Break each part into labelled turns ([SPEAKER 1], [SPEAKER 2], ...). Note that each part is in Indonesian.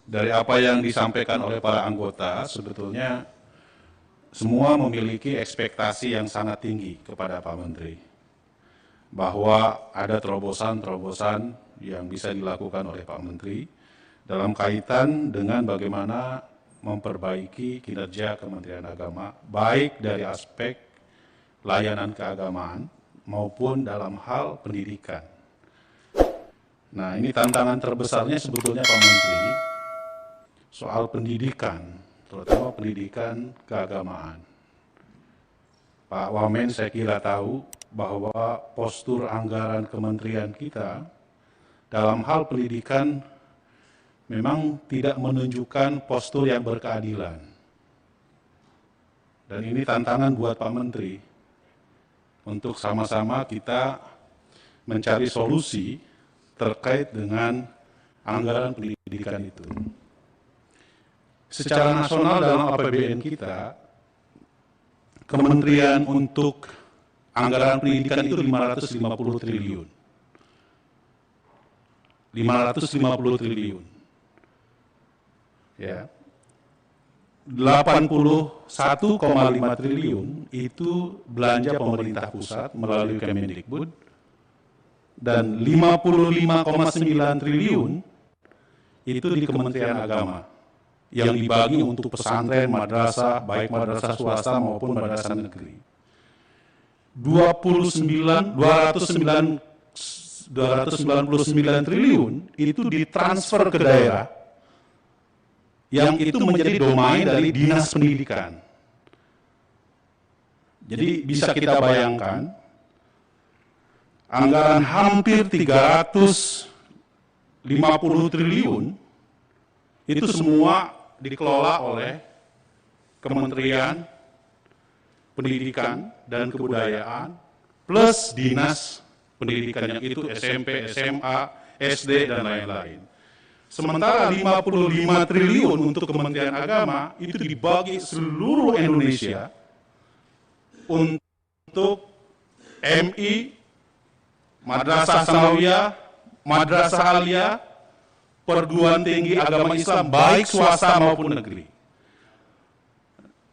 [SPEAKER 1] dari apa yang disampaikan oleh para anggota, sebetulnya semua memiliki ekspektasi yang sangat tinggi kepada Pak Menteri. Bahwa ada terobosan-terobosan yang bisa dilakukan oleh Pak Menteri dalam kaitan dengan bagaimana memperbaiki kinerja Kementerian Agama, baik dari aspek layanan keagamaan maupun dalam hal pendidikan. Nah, ini tantangan terbesarnya sebetulnya Pak Menteri, soal pendidikan, terutama pendidikan keagamaan. Pak Wamen saya kira tahu bahwa postur anggaran kementerian kita dalam hal pendidikan memang tidak menunjukkan postur yang berkeadilan. Dan ini tantangan buat Pak Menteri untuk sama-sama kita mencari solusi terkait dengan anggaran pendidikan itu. Secara nasional dalam APBN kita, kementerian untuk anggaran pendidikan itu 550 triliun. 550 triliun. Ya. 81,5 triliun itu belanja pemerintah pusat melalui Kemendikbud, dan 55,9 triliun itu di Kementerian Agama yang dibagi untuk pesantren, madrasah, baik madrasah swasta maupun madrasah negeri. 299 triliun itu ditransfer ke daerah, yang itu menjadi domain dari Dinas Pendidikan. Jadi bisa kita bayangkan, anggaran hampir 350 triliun itu semua dikelola oleh Kementerian Pendidikan dan Kebudayaan plus Dinas Pendidikan yang itu SMP, SMA, SD, dan lain-lain. Sementara 55 triliun untuk Kementerian Agama itu dibagi seluruh Indonesia untuk MI, Madrasah Sanawiyah, Madrasah Aliyah, perguruan tinggi agama Islam baik swasta maupun negeri,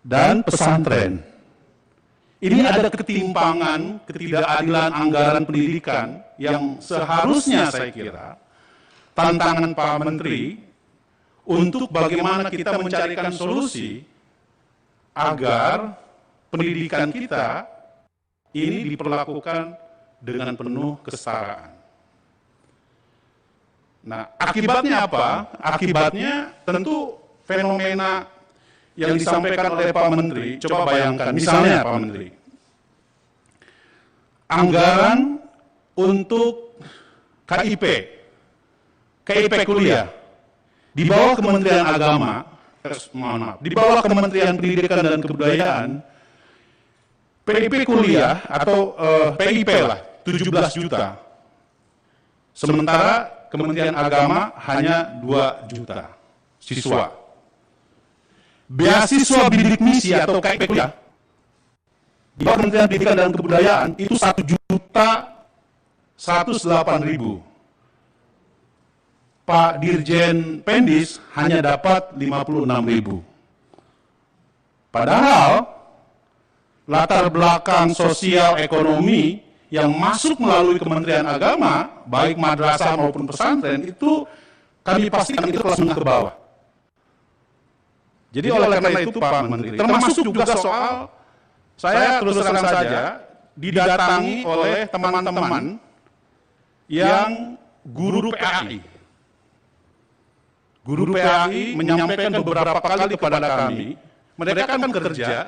[SPEAKER 1] dan pesantren. Ini ada ketimpangan, ketidakadilan anggaran pendidikan yang seharusnya saya kira tantangan Pak Menteri untuk bagaimana kita mencarikan solusi agar pendidikan kita ini diperlakukan dengan penuh kesetaraan. Nah, akibatnya apa? Akibatnya tentu fenomena yang disampaikan oleh Pak Menteri. Coba bayangkan, misalnya Pak Menteri, anggaran untuk KIP kuliah di bawah Kementerian Agama, di bawah Kementerian Pendidikan dan Kebudayaan, PIP kuliah atau PIP lah 17 juta. Sementara Kementerian Agama hanya 2 juta siswa. Beasiswa bidik misi atau KIP kuliah di bawah Kementerian Pendidikan dan Kebudayaan itu 1.108.000. Pak Dirjen Pendis hanya dapat 56.000. Padahal latar belakang sosial ekonomi yang masuk melalui Kementerian Agama, baik madrasah maupun pesantren, itu kami pastikan itu kelas menengah ke bawah. Jadi oleh karena itu Pak Menteri, termasuk juga soal, saya terus terang saja, didatangi oleh teman-teman yang guru PAI. Guru PAI menyampaikan beberapa kali kepada kami, mereka kan bekerja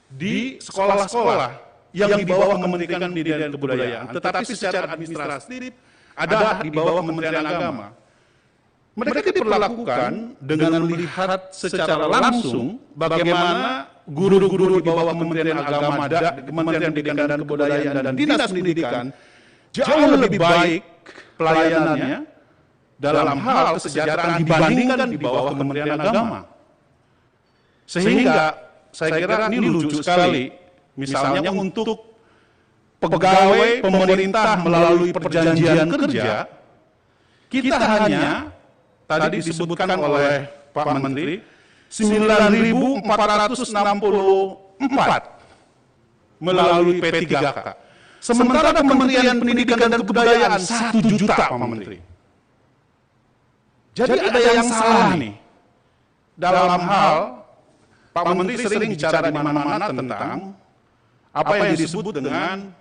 [SPEAKER 1] di sekolah-sekolah yang di bawah Kementerian Pendidikan dan Kebudayaan, tetapi secara administratif ada di bawah Kementerian Agama. Mereka diperlakukan dengan melihat secara langsung bagaimana guru-guru di bawah Kementerian Agama, Kementerian Pendidikan dan Kebudayaan, dan Dinas Pendidikan jauh lebih baik pelayanannya dalam hal kesejahteraan dibandingkan di bawah Kementerian Agama. Sehingga saya kira ini lucu sekali, misalnya untuk pegawai pemerintah melalui perjanjian kerja, kita hanya tadi disebutkan oleh Pak Menteri, 9.464 melalui P3K. Sementara Kementerian Pendidikan dan Kebudayaan 1 juta, Pak Menteri. Jadi ada yang salah nih. Dalam hal, Pak Menteri sering bicara di mana-mana tentang apa yang disebut dengan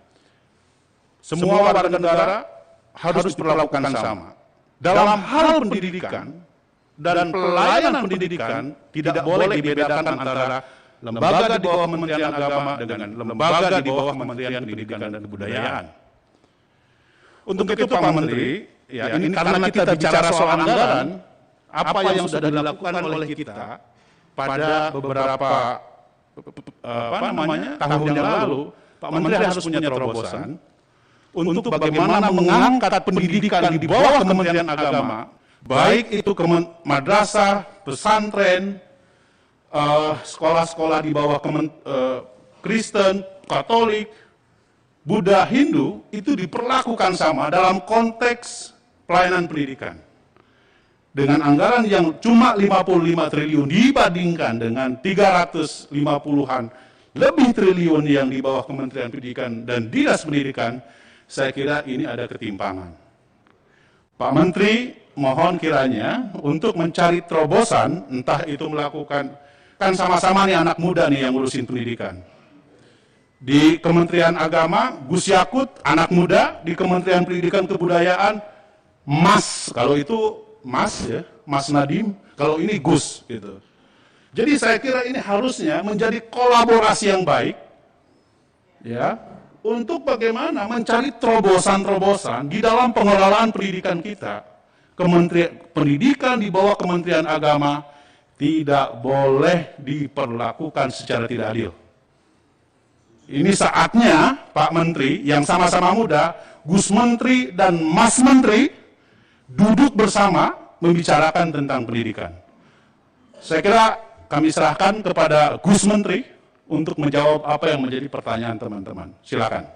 [SPEAKER 1] semua warga negara harus diperlakukan sama. Dalam hal pendidikan dan pelayanan pendidikan tidak boleh dibedakan antara lembaga di bawah Kementerian Agama dengan lembaga di bawah Kementerian Pendidikan dan Kebudayaan. Untuk itu Pak Menteri, ya ini karena kita bicara soal anggaran, apa yang sudah dilakukan oleh kita pada beberapa tahun yang lalu, Pak Menteri harus punya terobosan untuk bagaimana mengangkat pendidikan di bawah Kementerian Agama, baik itu madrasah, pesantren, sekolah-sekolah di bawah Kristen, Katolik, Buddha, Hindu, itu diperlakukan sama dalam konteks pelayanan pendidikan. Dengan anggaran yang cuma 55 triliun dibandingkan dengan 350-an lebih triliun yang di bawah Kementerian Pendidikan dan Dinas Pendidikan, saya kira ini ada ketimpangan. Pak Menteri, mohon kiranya untuk mencari terobosan, entah itu melakukan, kan sama-sama nih anak muda nih yang ngurusin pendidikan. Di Kementerian Agama, Gus Yakut, anak muda, di Kementerian Pendidikan Kebudayaan, Mas, kalau itu Mas ya, Mas Nadiem, kalau ini Gus gitu. Jadi saya kira ini harusnya menjadi kolaborasi yang baik, ya, untuk bagaimana mencari terobosan-terobosan di dalam pengelolaan pendidikan kita. Kementerian Pendidikan di bawah Kementerian Agama tidak boleh diperlakukan secara tidak adil. Ini saatnya Pak Menteri yang sama-sama muda, Gus Menteri dan Mas Menteri, duduk bersama membicarakan tentang pendidikan. Saya kira kami serahkan kepada Gus Menteri untuk menjawab apa yang menjadi pertanyaan teman-teman. Silakan.